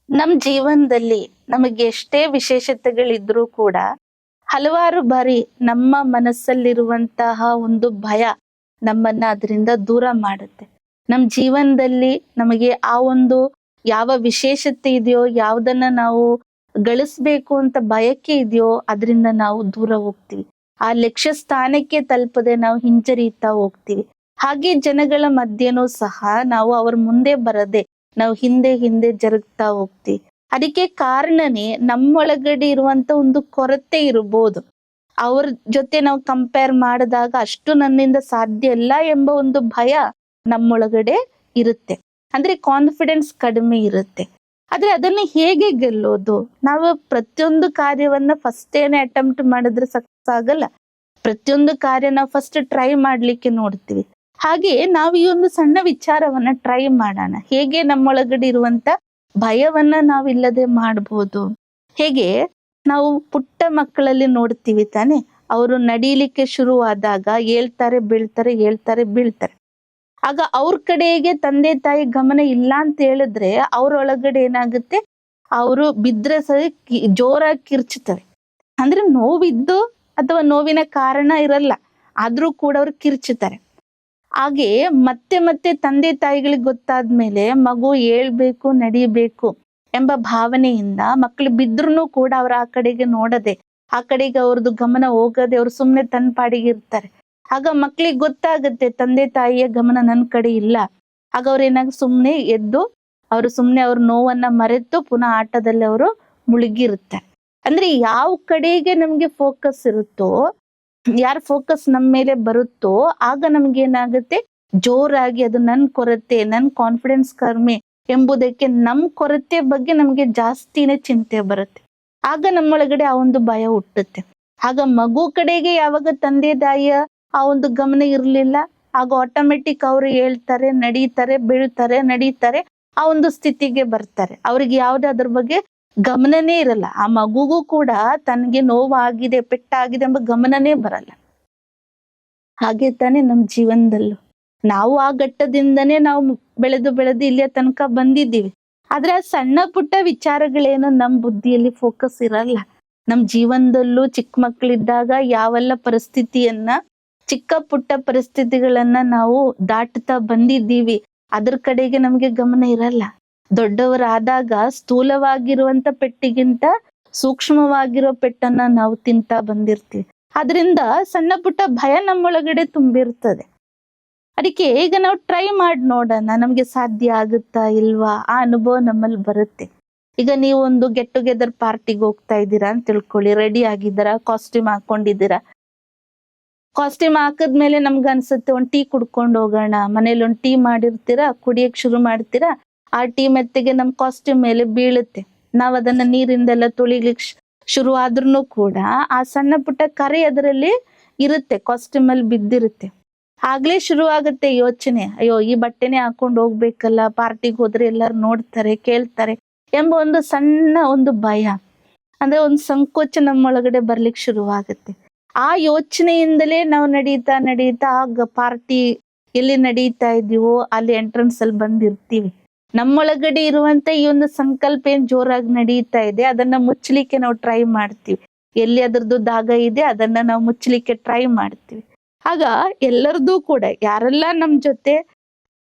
ನಮ್ ಜೀವನದಲ್ಲಿ ನಮಗೆ ಎಷ್ಟೇ ವಿಶೇಷತೆಗಳಿದ್ರೂ ಕೂಡ ಹಲವಾರು ಬಾರಿ ನಮ್ಮ ಮನಸ್ಸಲ್ಲಿರುವಂತಹ ಒಂದು ಭಯ ನಮ್ಮನ್ನ ಅದರಿಂದ ದೂರ ಮಾಡುತ್ತೆ. ನಮ್ ಜೀವನದಲ್ಲಿ ನಮಗೆ ಆ ಒಂದು ಯಾವ ವಿಶೇಷತೆ ಇದೆಯೋ, ಯಾವ್ದನ್ನ ನಾವು ಗಳಿಸ್ಬೇಕು ಅಂತ ಬಯಕೆ ಇದೆಯೋ ಅದರಿಂದ ನಾವು ದೂರ ಹೋಗ್ತೀವಿ. ಆ ಲಕ್ಷ್ಯ ಸ್ಥಾನಕ್ಕೆ ತಲುಪದೆ ನಾವು ಹಿಂಜರಿತಾ ಹೋಗ್ತೀವಿ. ಹಾಗೆ ಜನಗಳ ಮಧ್ಯೆನೂ ಸಹ ನಾವು ಅವ್ರ ಮುಂದೆ ಬರದೆ ನಾವು ಹಿಂದೆ ಹಿಂದೆ ಜರುಗ್ತಾ ಹೋಗ್ತೀವಿ. ಅದಕ್ಕೆ ಕಾರಣನೇ ನಮ್ಮೊಳಗಡೆ ಇರುವಂತ ಒಂದು ಕೊರತೆ ಇರಬಹುದು. ಅವ್ರ ಜೊತೆ ನಾವು ಕಂಪೇರ್ ಮಾಡಿದಾಗ ಅಷ್ಟು ನನ್ನಿಂದ ಸಾಧ್ಯ ಇಲ್ಲ ಎಂಬ ಒಂದು ಭಯ ನಮ್ಮೊಳಗಡೆ ಇರುತ್ತೆ. ಅಂದ್ರೆ ಕಾನ್ಫಿಡೆನ್ಸ್ ಕಡಿಮೆ ಇರುತ್ತೆ. ಆದ್ರೆ ಅದನ್ನ ಹೇಗೆ ಗೆಲ್ಲೋದು? ನಾವು ಪ್ರತಿಯೊಂದು ಕಾರ್ಯವನ್ನ ಫಸ್ಟ್ ಏನೇ ಅಟೆಂಪ್ಟ್ ಮಾಡಿದ್ರೆ ಸಕ್ಸಸ್ ಆಗಲ್ಲ. ಪ್ರತಿಯೊಂದು ಕಾರ್ಯ ನಾವು ಫಸ್ಟ್ ಟ್ರೈ ಮಾಡ್ಲಿಕ್ಕೆ ನೋಡ್ತೀವಿ. ಹಾಗೆ ನಾವು ಈ ಒಂದು ಸಣ್ಣ ವಿಚಾರವನ್ನ ಟ್ರೈ ಮಾಡೋಣ. ಹೇಗೆ ನಮ್ಮೊಳಗಡೆ ಇರುವಂತ ಭಯವನ್ನ ನಾವಿಲ್ಲದೆ ಮಾಡ್ಬೋದು. ಹೇಗೆ ನಾವು ಪುಟ್ಟ ಮಕ್ಕಳಲ್ಲಿ ನೋಡ್ತೀವಿ ತಾನೆ, ಅವರು ನಡೀಲಿಕ್ಕೆ ಶುರುವಾದಾಗ ಹೇಳ್ತಾರೆ ಬೀಳ್ತಾರೆ, ಹೇಳ್ತಾರೆ ಬೀಳ್ತಾರೆ. ಆಗ ಅವ್ರ ಕಡೆಗೆ ತಂದೆ ತಾಯಿ ಗಮನ ಇಲ್ಲ ಅಂತ ಹೇಳಿದ್ರೆ ಅವ್ರೊಳಗಡೆ ಏನಾಗುತ್ತೆ, ಅವರು ಬಿದ್ರೆ ಸರಿ ಜೋರಾಗಿ ಕಿರ್ಚುತ್ತವೆ. ಅಂದ್ರೆ ನೋವಿದ್ದು ಅಥವಾ ನೋವಿನ ಕಾರಣ ಇರಲ್ಲ, ಆದ್ರೂ ಕೂಡ ಅವ್ರು ಕಿರ್ಚುತ್ತಾರೆ. ಹಾಗೆ ಮತ್ತೆ ಮತ್ತೆ ತಂದೆ ತಾಯಿಗಳಿಗೆ ಗೊತ್ತಾದ್ಮೇಲೆ ಮಗು ಹೇಳ್ಬೇಕು ನಡಿಬೇಕು ಎಂಬ ಭಾವನೆಯಿಂದ ಮಕ್ಳು ಬಿದ್ರೂ ಕೂಡ ಅವ್ರ ಆ ಕಡೆಗೆ ನೋಡದೆ, ಆ ಕಡೆಗೆ ಅವ್ರದ್ದು ಗಮನ ಹೋಗದೆ ಅವ್ರು ಸುಮ್ನೆ ತನ್ನ ಪಾಡಿಗೆ ಇರ್ತಾರೆ. ಆಗ ಮಕ್ಳಿಗೆ ಗೊತ್ತಾಗುತ್ತೆ ತಂದೆ ತಾಯಿಯ ಗಮನ ನನ್ ಕಡೆ ಇಲ್ಲ. ಆಗ ಅವ್ರ ಏನಾಗ ಸುಮ್ನೆ ಎದ್ದು ಅವ್ರು ಸುಮ್ನೆ ಅವ್ರ ನೋವನ್ನ ಮರೆತು ಪುನಃ ಆಟದಲ್ಲಿ ಅವರು ಮುಳುಗಿರುತ್ತಾರೆ. ಅಂದ್ರೆ ಯಾವ ಕಡೆಗೆ ನಮ್ಗೆ ಫೋಕಸ್ ಇರುತ್ತೋ, ಯಾರ ಫೋಕಸ್ ನಮ್ಮ ಮೇಲೆ ಬರುತ್ತೋ ಆಗ ನಮ್ಗೆ ಏನಾಗುತ್ತೆ, ಜೋರಾಗಿ ಅದು ನನ್ ಕೊರತೆ, ನನ್ ಕಾನ್ಫಿಡೆನ್ಸ್ ಕಡಿಮೆ ಎಂಬುದಕ್ಕೆ ನಮ್ ಕೊರತೆ ಬಗ್ಗೆ ನಮ್ಗೆ ಜಾಸ್ತಿನೇ ಚಿಂತೆ ಬರುತ್ತೆ. ಆಗ ನಮ್ಮೊಳಗಡೆ ಆ ಒಂದು ಭಯ ಹುಟ್ಟುತ್ತೆ. ಆಗ ಮಗು ಕಡೆಗೆ ಯಾವಾಗ ತಂದೆ ತಾಯಿಯ ಆ ಒಂದು ಗಮನ ಇರ್ಲಿಲ್ಲ, ಆಗ ಆಟೋಮೆಟಿಕ್ ಅವ್ರು ಹೇಳ್ತಾರೆ ನಡೀತಾರೆ ಬೀಳ್ತಾರೆ ನಡೀತಾರೆ ಆ ಒಂದು ಸ್ಥಿತಿಗೆ ಬರ್ತಾರೆ. ಅವ್ರಿಗೆ ಯಾವ್ದು ಅದ್ರ ಬಗ್ಗೆ ಗಮನನೇ ಇರಲ್ಲ. ಆ ಮಗುಗೂ ಕೂಡ ತನ್ಗೆ ನೋವಾಗಿದೆ ಪೆಟ್ಟಾಗಿದೆ ಎಂಬ ಗಮನನೇ ಬರಲ್ಲ. ಹಾಗೆ ತಾನೇ ನಮ್ ಜೀವನದಲ್ಲೂ ನಾವು ಆ ಘಟ್ಟದಿಂದನೇ ನಾವು ಬೆಳೆದು ಬೆಳೆದು ಇಲ್ಲಿಯ ತನಕ ಬಂದಿದ್ದೀವಿ. ಆದ್ರೆ ಆ ಸಣ್ಣ ಪುಟ್ಟ ವಿಚಾರಗಳೇನು ನಮ್ ಬುದ್ಧಿಯಲ್ಲಿ ಫೋಕಸ್ ಇರಲ್ಲ. ನಮ್ ಜೀವನದಲ್ಲೂ ಚಿಕ್ಕ ಮಕ್ಕಳಿದ್ದಾಗ ಯಾವೆಲ್ಲ ಪರಿಸ್ಥಿತಿಯನ್ನ, ಚಿಕ್ಕ ಪುಟ್ಟ ಪರಿಸ್ಥಿತಿಗಳನ್ನ ನಾವು ದಾಟ್ತಾ ಬಂದಿದ್ದೀವಿ, ಅದ್ರ ಕಡೆಗೆ ನಮ್ಗೆ ಗಮನ ಇರಲ್ಲ. ದೊಡ್ಡವರಾದಾಗ ಸ್ಥೂಲವಾಗಿರುವಂತ ಪೆಟ್ಟಿಗಿಂತ ಸೂಕ್ಷ್ಮವಾಗಿರೋ ಪೆಟ್ಟನ್ನ ನಾವು ತಿಂತಾ ಬಂದಿರ್ತೀವಿ. ಅದರಿಂದ ಸಣ್ಣ ಪುಟ್ಟ ಭಯ ನಮ್ಮೊಳಗಡೆ ತುಂಬಿರ್ತದೆ. ಅದಕ್ಕೆ ಈಗ ನಾವು ಟ್ರೈ ಮಾಡಿ ನೋಡೋಣ, ನಮ್ಗೆ ಸಾಧ್ಯ ಆಗುತ್ತಾ ಇಲ್ವಾ, ಆ ಅನುಭವ ನಮ್ಮಲ್ಲಿ ಬರುತ್ತೆ. ಈಗ ನೀವು ಒಂದು ಗೆಟ್ ಟುಗೆದರ್ ಪಾರ್ಟಿಗೆ ಹೋಗ್ತಾ ಇದ್ದೀರಾ ಅಂತ ತಿಳ್ಕೊಳ್ಳಿ, ರೆಡಿ ಆಗಿದ್ದೀರಾ, ಕಾಸ್ಟ್ಯೂಮ್ ಹಾಕೊಂಡಿದ್ದೀರಾ. ಕಾಸ್ಟ್ಯೂಮ್ ಹಾಕದ್ಮೇಲೆ ನಮ್ಗೆ ಅನ್ಸುತ್ತೆ ಒಂದ್ ಟೀ ಕುಡ್ಕೊಂಡು ಹೋಗೋಣ. ಮನೇಲಿ ಒಂದ್ ಟೀ ಮಾಡಿರ್ತೀರಾ, ಕುಡಿಯಕ್ ಶುರು ಮಾಡ್ತೀರಾ. ಆ ಟೀ ಮೆತ್ತಗೆ ನಮ್ ಕಾಸ್ಟ್ಯೂಮ್ ಮೇಲೆ ಬೀಳುತ್ತೆ. ನಾವ್ ಅದನ್ನ ನೀರಿಂದೆಲ್ಲ ತೊಳಿಲಿಕ್ ಶುರು ಆದ್ರೂ ಕೂಡ ಆ ಸಣ್ಣ ಪುಟ್ಟ ಕರೆ ಅದರಲ್ಲಿ ಇರುತ್ತೆ, ಕಾಸ್ಟ್ಯೂಮ್ ಅಲ್ಲಿ ಬಿದ್ದಿರುತ್ತೆ. ಆಗ್ಲೇ ಶುರು ಆಗುತ್ತೆ ಯೋಚನೆ, ಅಯ್ಯೋ ಈ ಬಟ್ಟೆನೆ ಹಾಕೊಂಡು ಹೋಗ್ಬೇಕಲ್ಲ, ಪಾರ್ಟಿಗೆ ಹೋದ್ರೆ ಎಲ್ಲಾರು ನೋಡ್ತಾರೆ ಕೇಳ್ತಾರೆ ಎಂಬ ಒಂದು ಸಣ್ಣ ಒಂದು ಭಯ, ಅಂದ್ರೆ ಒಂದು ಸಂಕೋಚ ನಮ್ಮೊಳಗಡೆ ಬರ್ಲಿಕ್ಕೆ ಶುರುವಾಗುತ್ತೆ. ಆ ಯೋಚನೆಯಿಂದಲೇ ನಾವು ನಡೀತಾ ನಡೀತಾ ಆಗ ಪಾರ್ಟಿ ಎಲ್ಲಿ ನಡೀತಾ ಇದೀವೋ ಅಲ್ಲಿ ಎಂಟ್ರೆನ್ಸ್ ಅಲ್ಲಿ ಬಂದಿರ್ತೀವಿ. ನಮ್ಮೊಳಗಡೆ ಇರುವಂತ ಈ ಒಂದು ಸಂಕಲ್ಪ ಏನ್ ಜೋರಾಗಿ ನಡೀತಾ ಇದೆ ಅದನ್ನ ಮುಚ್ಚಲಿಕ್ಕೆ ನಾವು ಟ್ರೈ ಮಾಡ್ತೀವಿ. ಎಲ್ಲಿ ಅದ್ರದ್ದು ದಾಗ ಇದೆ ಅದನ್ನ ನಾವು ಮುಚ್ಚಲಿಕ್ಕೆ ಟ್ರೈ ಮಾಡ್ತೀವಿ. ಆಗ ಎಲ್ಲರದೂ ಕೂಡ ಯಾರೆಲ್ಲ ನಮ್ ಜೊತೆ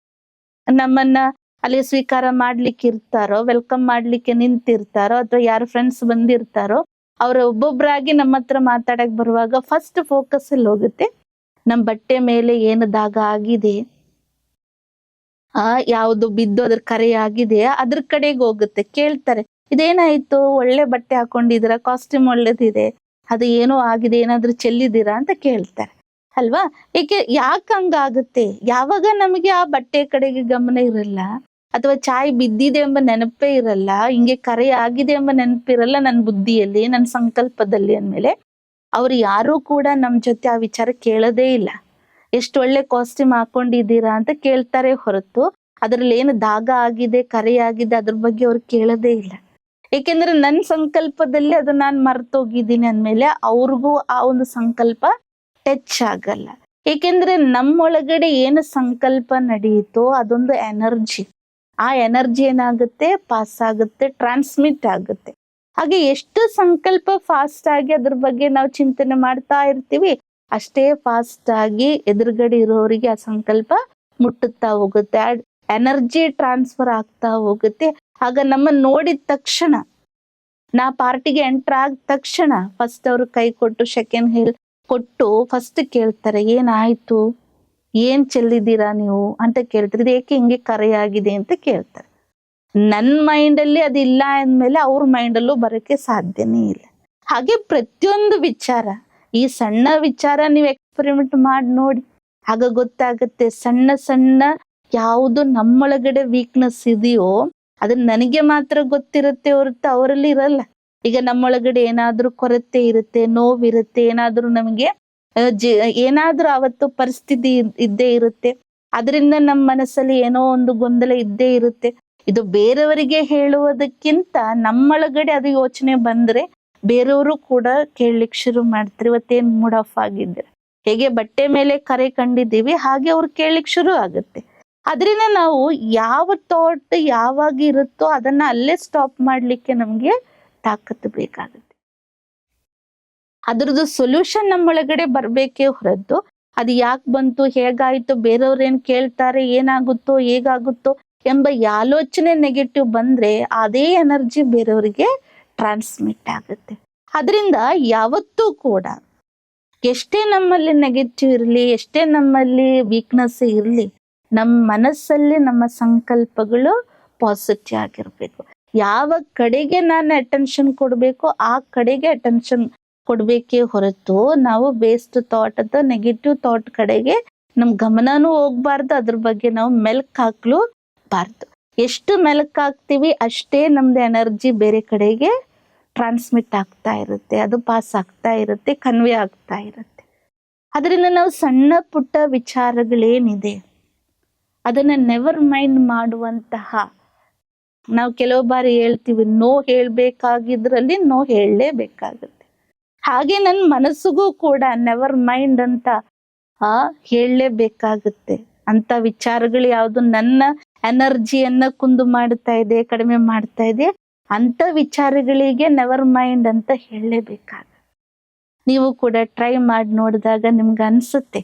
ನಮ್ಮನ್ನ ಅಲ್ಲಿ ಸ್ವೀಕಾರ ಮಾಡ್ಲಿಕ್ಕೆ ಇರ್ತಾರೋ, ವೆಲ್ಕಮ್ ಮಾಡ್ಲಿಕ್ಕೆ ನಿಂತಿರ್ತಾರೋ, ಅಥವಾ ಯಾರು ಫ್ರೆಂಡ್ಸ್ ಬಂದಿರ್ತಾರೋ ಅವ್ರ ಒಬ್ಬೊಬ್ರಾಗಿ ನಮ್ಮ ಹತ್ರ ಮಾತಾಡಕ್ ಬರುವಾಗ ಫಸ್ಟ್ ಫೋಕಸ್ ಅಲ್ಲಿ ಹೋಗುತ್ತೆ ನಮ್ ಬಟ್ಟೆ ಮೇಲೆ ಏನು ದಾಗ ಆಗಿದೆ, ಯಾವ್ದು ಬಿದ್ದು ಅದ್ರ ಕರೆ ಆಗಿದೆ ಅದ್ರ ಕಡೆಗೆ ಹೋಗುತ್ತೆ. ಕೇಳ್ತಾರೆ, ಇದೇನಾಯ್ತು, ಒಳ್ಳೆ ಬಟ್ಟೆ ಹಾಕೊಂಡಿದೀರಾ, ಕಾಸ್ಟ್ಯೂಮ್ ಒಳ್ಳೇದಿದೆ, ಅದು ಏನೋ ಆಗಿದೆ, ಏನಾದ್ರೂ ಚೆಲ್ಲಿದ್ದೀರಾ ಅಂತ ಕೇಳ್ತಾರೆ ಅಲ್ವಾ. ಯಾಕೆ ಹಂಗಾಗುತ್ತೆ? ಯಾವಾಗ ನಮಗೆ ಆ ಬಟ್ಟೆ ಕಡೆಗೆ ಗಮನ ಇರಲ್ಲ, ಅಥವಾ ಚಾಯ್ ಬಿದ್ದಿದೆ ಎಂಬ ನೆನಪೇ ಇರಲ್ಲ, ಹಿಂಗೆ ಕರೆ ಆಗಿದೆ ಎಂಬ ನೆನಪಿರಲ್ಲ ನನ್ನ ಬುದ್ಧಿಯಲ್ಲಿ, ನನ್ನ ಸಂಕಲ್ಪದಲ್ಲಿ ಅಂದ್ಮೇಲೆ ಅವ್ರು ಯಾರೂ ಕೂಡ ನಮ್ ಜೊತೆ ಆ ವಿಚಾರ ಕೇಳೋದೇ ಇಲ್ಲ. ಎಷ್ಟು ಒಳ್ಳೆ ಕಾಸ್ಟ್ಯೂಮ್ ಹಾಕೊಂಡಿದ್ದೀರಾ ಅಂತ ಕೇಳ್ತಾರೆ ಹೊರತು ಅದ್ರಲ್ಲಿ ಏನು ದಾಗ ಆಗಿದೆ ಕರೆ ಆಗಿದೆ ಅದ್ರ ಬಗ್ಗೆ ಅವ್ರು ಕೇಳೋದೇ ಇಲ್ಲ. ಏಕೆಂದ್ರೆ ನನ್ನ ಸಂಕಲ್ಪದಲ್ಲಿ ಅದು ನಾನ್ ಮರ್ತೋಗಿದ್ದೀನಿ ಅಂದ್ಮೇಲೆ ಅವ್ರಿಗೂ ಆ ಒಂದು ಸಂಕಲ್ಪ ಟಚ್ ಆಗಲ್ಲ. ಏಕೆಂದ್ರೆ ನಮ್ಮೊಳಗಡೆ ಏನು ಸಂಕಲ್ಪ ನಡೆಯುತ್ತೋ ಅದೊಂದು ಎನರ್ಜಿ. ಆ ಎನರ್ಜಿ ಏನಾಗುತ್ತೆ, ಪಾಸ್ ಆಗುತ್ತೆ, ಟ್ರಾನ್ಸ್ಮಿಟ್ ಆಗುತ್ತೆ. ಹಾಗೆ ಎಷ್ಟು ಸಂಕಲ್ಪ ಫಾಸ್ಟ್ ಆಗಿ ಅದ್ರ ಬಗ್ಗೆ ನಾವು ಚಿಂತನೆ ಮಾಡ್ತಾ ಇರ್ತೀವಿ, ಅಷ್ಟೇ ಫಾಸ್ಟ್ ಆಗಿ ಎದುರುಗಡೆ ಇರೋರಿಗೆ ಆ ಸಂಕಲ್ಪ ಮುಟ್ಟುತ್ತಾ ಹೋಗುತ್ತೆ, ಎನರ್ಜಿ ಟ್ರಾನ್ಸ್ಫರ್ ಆಗ್ತಾ ಹೋಗುತ್ತೆ. ಆಗ ನಮ್ಮನ್ನ ನೋಡಿದ ತಕ್ಷಣ, ನಾ ಪಾರ್ಟಿಗೆ ಎಂಟರ್ ಆದ ತಕ್ಷಣ ಫಸ್ಟ್ ಅವರು ಕೈ ಕೊಟ್ಟು ಸೆಕೆಂಡ್ ಹೇಳಿ ಕೊಟ್ಟು ಫಸ್ಟ್ ಕೇಳ್ತಾರೆ, ಏನಾಯ್ತು, ಏನ್ ಚೆಲ್ಲಿದ್ದೀರಾ ನೀವು ಅಂತ ಕೇಳ್ತಾರೆ. ಇದು ಏಕೆ ಹಿಂಗೆ ಕರೆಯಾಗಿದೆ ಅಂತ ಕೇಳ್ತಾರೆ. ನನ್ನ ಮೈಂಡಲ್ಲಿ ಅದಿಲ್ಲ ಅಂದ್ಮೇಲೆ ಅವ್ರ ಮೈಂಡಲ್ಲೂ ಬರೋಕ್ಕೆ ಸಾಧ್ಯನೇ ಇಲ್ಲ. ಹಾಗೆ ಪ್ರತಿಯೊಂದು ವಿಚಾರ, ಈ ಸಣ್ಣ ವಿಚಾರ ನೀವು ಎಕ್ಸ್ಪೆರಿಮೆಂಟ್ ಮಾಡಿ ನೋಡಿ, ಆಗ ಗೊತ್ತಾಗುತ್ತೆ ಸಣ್ಣ ಸಣ್ಣ ಯಾವುದು ನಮ್ಮೊಳಗಡೆ ವೀಕ್ನೆಸ್ ಇದೆಯೋ ಅದು ನನಗೆ ಮಾತ್ರ ಗೊತ್ತಿರುತ್ತೆ ಹೊರತು ಅವರಲ್ಲಿ ಇರಲ್ಲ. ಈಗ ನಮ್ಮೊಳಗಡೆ ಏನಾದ್ರೂ ಕೊರತೆ ಇರುತ್ತೆ, ನೋವಿರುತ್ತೆ, ಏನಾದ್ರೂ ನಮಗೆ ಏನಾದ್ರೂ ಅವತ್ತು ಪರಿಸ್ಥಿತಿ ಇದ್ದೇ ಇರುತ್ತೆ, ಅದರಿಂದ ನಮ್ಮ ಮನಸ್ಸಲ್ಲಿ ಏನೋ ಒಂದು ಗೊಂದಲ ಇದ್ದೇ ಇರುತ್ತೆ. ಇದು ಬೇರೆಯವರಿಗೆ ಹೇಳುವುದಕ್ಕಿಂತ ನಮ್ಮೊಳಗಡೆ ಅದು ಯೋಚನೆ ಬಂದ್ರೆ ಬೇರೆಯವರು ಕೂಡ ಕೇಳಲಿಕ್ಕೆ ಶುರು ಮಾಡ್ತಾರೆ, ಇವತ್ತೇನ್ ಮೂಡ್ ಆಫ್ ಆಗಿದ್ರೆ, ಹೇಗೆ ಬಟ್ಟೆ ಮೇಲೆ ಕರೆ ಕಂಡಿದ್ದೀವಿ ಹಾಗೆ ಅವ್ರು ಕೇಳಲಿಕ್ಕೆ ಶುರು ಆಗುತ್ತೆ. ಅದರಿಂದ ನಾವು ಯಾವ ಥಾಟ್ ಯಾವಾಗ ಇರುತ್ತೋ ಅದನ್ನ ಅಲ್ಲೇ ಸ್ಟಾಪ್ ಮಾಡ್ಲಿಕ್ಕೆ ನಮ್ಗೆ ತಾಕತ್ತು ಬೇಕಾಗುತ್ತೆ. ಅದ್ರದ್ದು ಸೊಲ್ಯೂಷನ್ ನಮ್ಮೊಳಗಡೆ ಬರ್ಬೇಕೇ ಹೊರತು ಅದು ಯಾಕೆ ಬಂತು, ಹೇಗಾಯ್ತು, ಬೇರೆಯವ್ರೇನ್ ಕೇಳ್ತಾರೆ, ಏನಾಗುತ್ತೋ ಹೇಗಾಗುತ್ತೋ ಎಂಬ ಆಲೋಚನೆ ನೆಗೆಟಿವ್ ಬಂದ್ರೆ ಅದೇ ಎನರ್ಜಿ ಬೇರೆಯವರಿಗೆ ಟ್ರಾನ್ಸ್ಮಿಟ್ ಆಗುತ್ತೆ. ಅದರಿಂದ ಯಾವತ್ತೂ ಕೂಡ ಎಷ್ಟೇ ನಮ್ಮಲ್ಲಿ ನೆಗೆಟಿವ್ ಇರಲಿ, ಎಷ್ಟೇ ನಮ್ಮಲ್ಲಿ ವೀಕ್ನೆಸ್ ಇರಲಿ, ನಮ್ಮ ಮನಸ್ಸಲ್ಲಿ ನಮ್ಮ ಸಂಕಲ್ಪಗಳು ಪಾಸಿಟಿವ್ ಆಗಿರ್ಬೇಕು. ಯಾವ ಕಡೆಗೆ ನಾನು ಅಟೆನ್ಷನ್ ಕೊಡ್ಬೇಕು ಆ ಕಡೆಗೆ ಅಟೆನ್ಷನ್ ಕೊಡ್ಬೇಕೇ ಹೊರತು ನಾವು ವೇಸ್ಟ್ ಥಾಟ್ ಅಥವಾ ನೆಗೆಟಿವ್ ಥಾಟ್ ಕಡೆಗೆ ನಮ್ ಗಮನನೂ ಹೋಗ್ಬಾರ್ದು, ಅದ್ರ ಬಗ್ಗೆ ನಾವು ಮೆಲ್ಕ್ ಹಾಕ್ಲೂಬಾರ್ದು. ಎಷ್ಟು ಮೆಲ್ಕ್ ಹಾಕ್ತಿವಿ ಅಷ್ಟೇ ನಮ್ದು ಎನರ್ಜಿ ಬೇರೆ ಕಡೆಗೆ ಟ್ರಾನ್ಸ್ಮಿಟ್ ಆಗ್ತಾ ಇರುತ್ತೆ, ಅದು ಪಾಸ್ ಆಗ್ತಾ ಇರುತ್ತೆ, ಕನ್ವೆ ಆಗ್ತಾ ಇರುತ್ತೆ. ಅದರಿಂದ ನಾವು ಸಣ್ಣ ಪುಟ್ಟ ವಿಚಾರಗಳೇನಿದೆ ಅದನ್ನ ನೆವರ್ ಮೈಂಡ್ ಮಾಡುವಂತಹ, ನಾವು ಕೆಲವು ಬಾರಿ ಹೇಳ್ತೀವಿ ನೋ ಹೇಳ್ಬೇಕಾಗಿದ್ರಲ್ಲಿ ನೋ ಹೇಳಲೇಬೇಕಾಗುತ್ತೆ. ಹಾಗೆ ನನ್ನ ಮನಸ್ಸಿಗೂ ಕೂಡ ನೆವರ್ ಮೈಂಡ್ ಅಂತ ಹೇಳಲೇಬೇಕಾಗುತ್ತೆ. ಅಂತ ವಿಚಾರಗಳು ಯಾವುದು ನನ್ನ ಎನರ್ಜಿಯನ್ನ ಕುಂದು ಮಾಡ್ತಾ ಇದೆ, ಕಡಿಮೆ ಮಾಡ್ತಾ ಇದೆ, ಅಂತ ವಿಚಾರಗಳಿಗೆ ನೆವರ್ ಮೈಂಡ್ ಅಂತ ಹೇಳಲೇಬೇಕಾಗುತ್ತೆ. ನೀವು ಕೂಡ ಟ್ರೈ ಮಾಡಿ ನೋಡಿದಾಗ ನಿಮ್ಗೆ ಅನ್ಸುತ್ತೆ,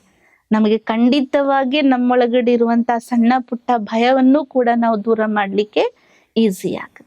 ನಮಗೆ ಖಂಡಿತವಾಗಿ ನಮ್ಮೊಳಗಡೆ ಇರುವಂತಹ ಸಣ್ಣ ಪುಟ್ಟ ಭಯವನ್ನು ಕೂಡ ನಾವು ದೂರ ಮಾಡ್ಲಿಕ್ಕೆ ಈಸಿ ಆಗುತ್ತೆ.